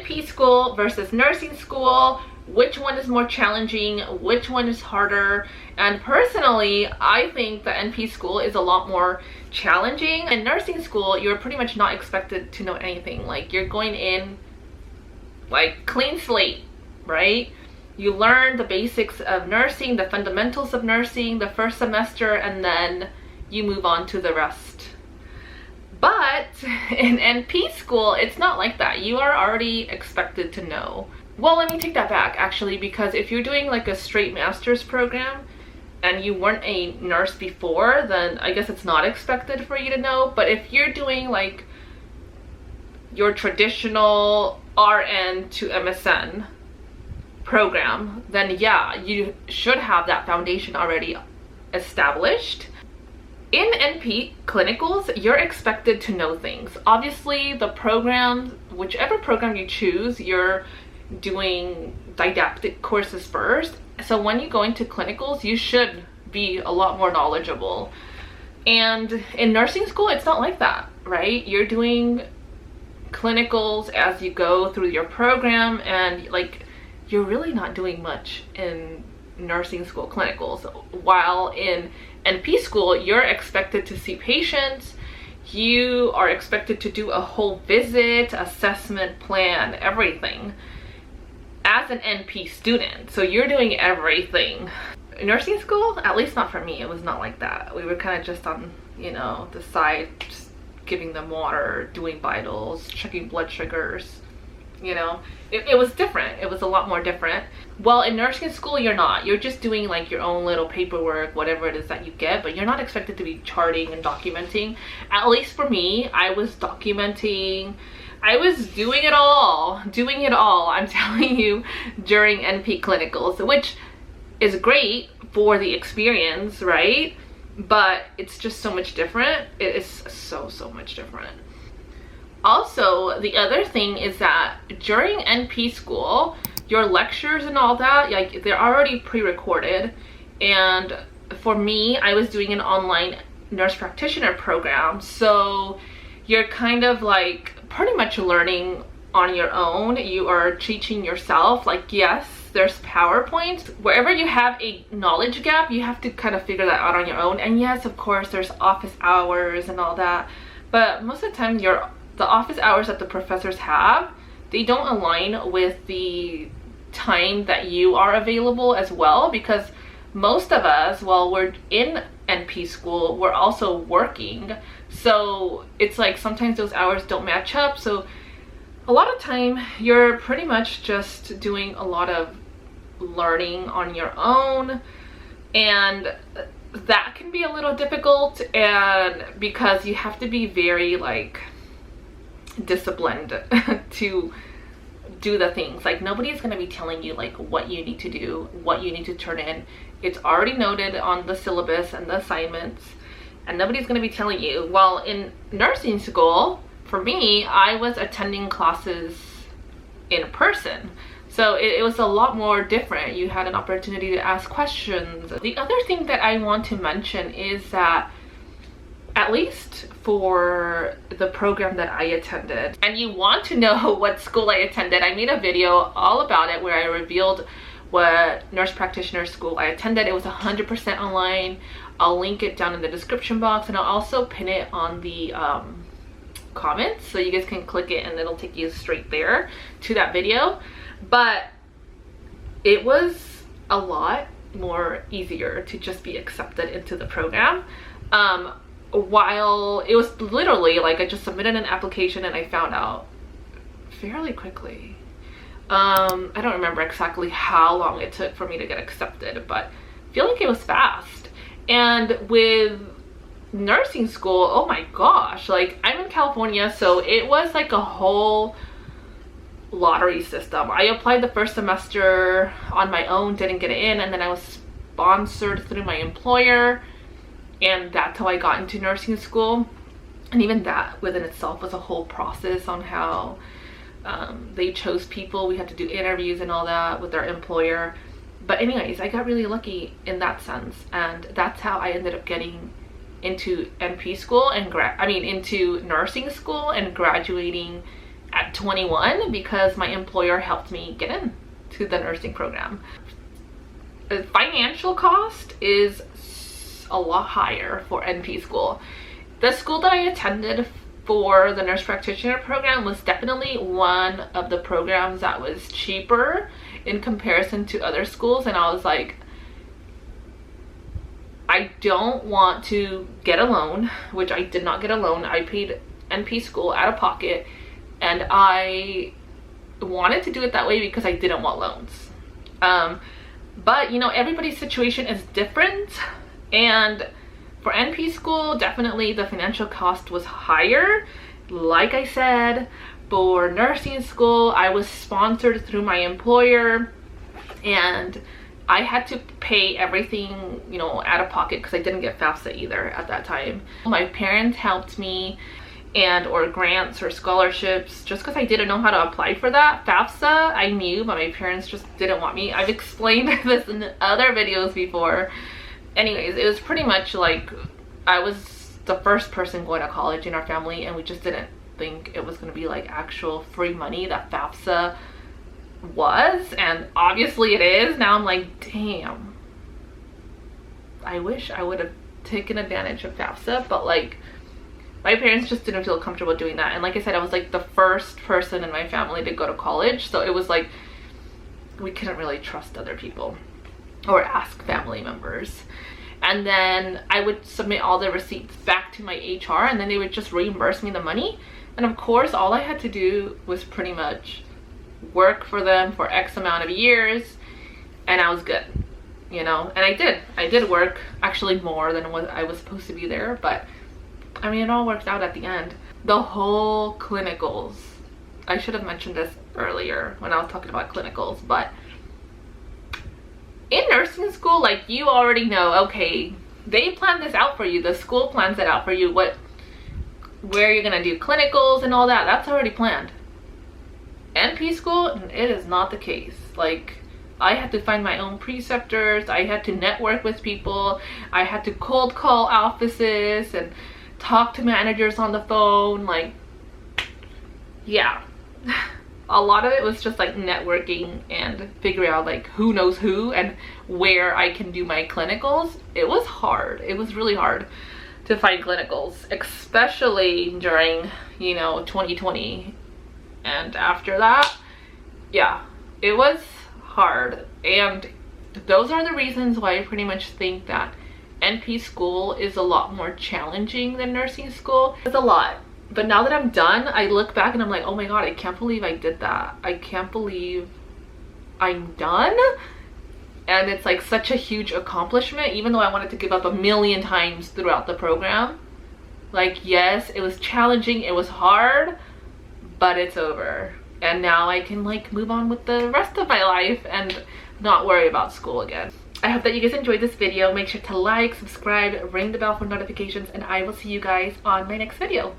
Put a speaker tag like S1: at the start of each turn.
S1: NP school versus nursing school, which one is more challenging, which one is harder. And personally, I think the NP school is a lot more challenging. In nursing school, you're pretty much not expected to know anything. Like, you're going in like clean slate, right? You learn the basics of nursing, the fundamentals of nursing the first semester, and then you move on to the rest. But in NP school, it's not like that. You are already expected to know. Well, let me take that back, actually, because if you're doing like a straight master's program and you weren't a nurse before, then I guess it's not expected for you to know. But if you're doing like your traditional RN to MSN program, then yeah, you should have that foundation already established. In NP clinicals, you're expected to know things. Obviously, the program, whichever program you choose, you're doing didactic courses first. So when you go into clinicals, you should be a lot more knowledgeable. And in nursing school, it's not like that, right? You're doing clinicals as you go through your program, and like, you're really not doing much in nursing school clinicals. While in NP school, you're expected to see patients, you are expected to do a whole visit, assessment plan, everything as an NP student. So you're doing everything. Nursing school, at least not for me, it was not like that. We were kind of just on, you know, the side, just giving them water, doing vitals, checking blood sugars. You know, it was different. It was a lot more different. Well, in nursing school, you're not. You're just doing like your own little paperwork, whatever it is that you get, but you're not expected to be charting and documenting. At least for me, I was documenting. I was doing it all, I'm telling you, during NP clinicals, which is great for the experience, right? But it's just so much different. It is so much different. Also, the other thing is that during NP school, your lectures and all that, like, they're already pre-recorded. And for me, I was doing an online nurse practitioner program, so you're kind of like pretty much learning on your own. You are teaching yourself. Like, yes, there's PowerPoints. Wherever you have a knowledge gap, you have to kind of figure that out on your own. And yes, of course, there's office hours and all that, but most of the time the office hours that the professors have, they don't align with the time that you are available as well, because most of us, while we're in NP school, we're also working. So it's like sometimes those hours don't match up. So a lot of time you're pretty much just doing a lot of learning on your own, and that can be a little difficult, and because you have to be very like disciplined to do the things. Like, nobody's going to be telling you like what you need to do, what you need to turn in. It's already noted on the syllabus and the assignments, and nobody's going to be telling you. Well, in nursing school, for me, I was attending classes in person, so it was a lot more different. You had an opportunity to ask questions. The other thing that I want to mention is that, at least for the program that I attended, and you want to know what school I attended, I made a video all about it where I revealed what nurse practitioner school I attended. It was 100% online. I'll link it down in the description box, and I'll also pin it on the comments, so you guys can click it and it'll take you straight there to that video. But it was a lot more easier to just be accepted into the program. While it was literally like I just submitted an application and I found out fairly quickly. I don't remember exactly how long it took for me to get accepted, but I feel like it was fast. And with nursing school, oh my gosh, like, I'm in California, so it was like a whole lottery system. I applied the first semester on my own, didn't get in, and then I was sponsored through my employer, and that's how I got into nursing school. And even that within itself was a whole process on how they chose people. We had to do interviews and all that with our employer. But anyways, I got really lucky in that sense, and that's how I ended up getting into NP school and into nursing school and graduating at 21 because my employer helped me get in to the nursing program. The financial cost is a lot higher for NP school. The school that I attended for the nurse practitioner program was definitely one of the programs that was cheaper in comparison to other schools, and I was like, I don't want to get a loan, which I did not get a loan. I paid NP school out of pocket, and I wanted to do it that way because I didn't want loans. But you know, everybody's situation is different, and for NP school, definitely the financial cost was higher. Like I said, for nursing school, I was sponsored through my employer, and I had to pay everything, you know, out of pocket because I didn't get FAFSA either at that time. My parents helped me, and or grants or scholarships, just because I didn't know how to apply for that. FAFSA I knew, but my parents just didn't want me. I've explained this in other videos before. Anyways, it was pretty much like I was the first person going to college in our family, and we just didn't think it was going to be like actual free money that FAFSA was, and obviously it is. Now I'm like, damn, I wish I would have taken advantage of FAFSA, but like my parents just didn't feel comfortable doing that. And like I said, I was like the first person in my family to go to college, so it was like we couldn't really trust other people or ask family members. And then I would submit all the receipts back to my HR, and then they would just reimburse me the money. And of course, all I had to do was pretty much work for them for X amount of years, and I was good, you know. And I did work actually more than what I was supposed to be there, but I mean, it all worked out at the end. The whole clinicals, I should have mentioned this earlier when I was talking about clinicals, but in nursing school, like, you already know, okay, they plan this out for you. The school plans it out for you, where you're gonna do clinicals and all that. That's already planned. NP school, it is not the case. Like, I had to find my own preceptors. I had to network with people. I had to cold call offices and talk to managers on the phone. Like, yeah. A lot of it was just like networking and figuring out like who knows who and where I can do my clinicals. It was hard. It was really hard to find clinicals, especially during, you know, 2020 and after that. Yeah, it was hard, and those are the reasons why I pretty much think that NP school is a lot more challenging than nursing school. It's a lot. But now that I'm done, I look back and I'm like, oh my god, I can't believe I did that. I can't believe I'm done. And it's like such a huge accomplishment, even though I wanted to give up a million times throughout the program. Like, yes, it was challenging, it was hard, but it's over. And now I can like move on with the rest of my life and not worry about school again. I hope that you guys enjoyed this video. Make sure to like, subscribe, ring the bell for notifications, and I will see you guys on my next video.